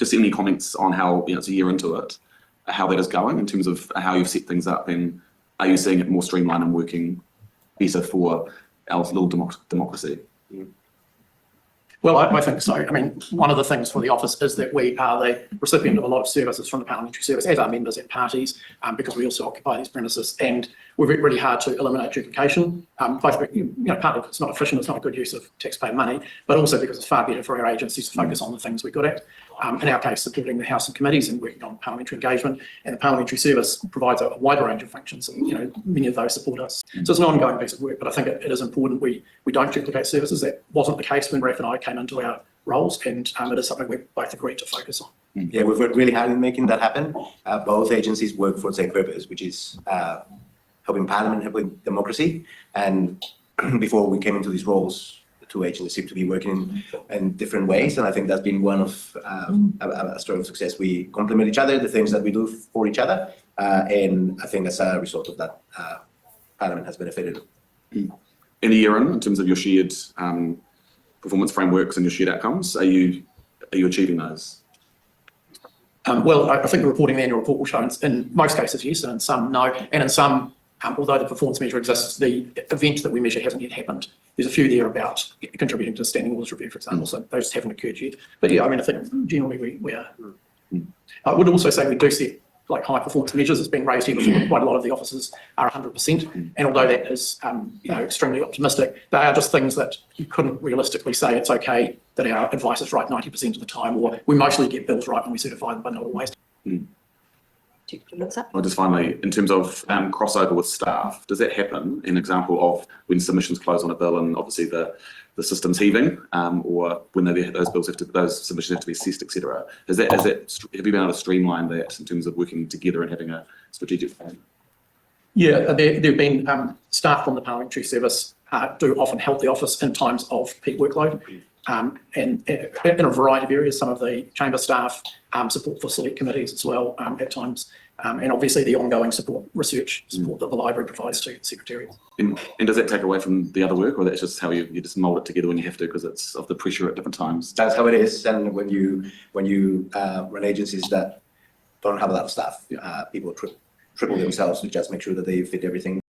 just any comments on how, it's a year into it, how that is going in terms of how you've set things up, and are you seeing it more streamlined and working better for our little democracy? Well, I think so. I mean, one of the things for the office is that we are the recipient of a lot of services from the Parliamentary Service, as are members and parties, because we also occupy these premises, and we've worked really hard to eliminate duplication, both, partly because it's not efficient, it's not a good use of taxpayer money, but also because it's far better for our agencies to focus on the things we're good at. In our case, supporting the House and committees and working on parliamentary engagement, and the Parliamentary Service provides a wider range of functions, and many of those support us. So it's an ongoing piece of work, but I think it is important we don't duplicate services. That wasn't the case when Raph and I came into our roles, and it is something we both agreed to focus on. Yeah, we've worked really hard in making that happen. Both agencies work for the same purpose, which is helping Parliament, helping democracy. And before we came into these roles, the two agencies seem to be working in different ways, and I think that's been one of a story of success. We complement each other, the things that we do for each other, and I think as a result of that, Parliament has benefited. In a year in terms of your shared performance frameworks and your shared outcomes, are you achieving those? Well, I think the reporting, the annual report will show in most cases yes, and in some no, and in some, although the performance measure exists, the event that we measure hasn't yet happened. There's a few there about contributing to the standing orders review, for example, so those haven't occurred yet. But yeah, I mean, I think generally we are. I would also say we do set like high performance measures. It's been raised here before. Quite a lot of the offices are 100%, and although that is extremely optimistic, they are just things that you couldn't realistically say it's okay that our advice is right 90% of the time, or we mostly get bills right when we certify them, but not always. Well, just finally, in terms of crossover with staff, does that happen? An example of when submissions close on a bill and obviously the system's heaving, or when those submissions have to be assessed, etc. Have you been able to streamline that in terms of working together and having a strategic plan? Yeah, there have been staff from the Parliamentary Service do often help the office in times of peak workload. And in a variety of areas, some of the chamber staff support for select committees as well at times, and obviously the ongoing research support that the library provides to secretariats. And does that take away from the other work, or that's just how you just mould it together when you have to because it's of the pressure at different times? That's how it is, and when you run agencies that don't have a lot of staff, people triple themselves to just make sure that they fit everything.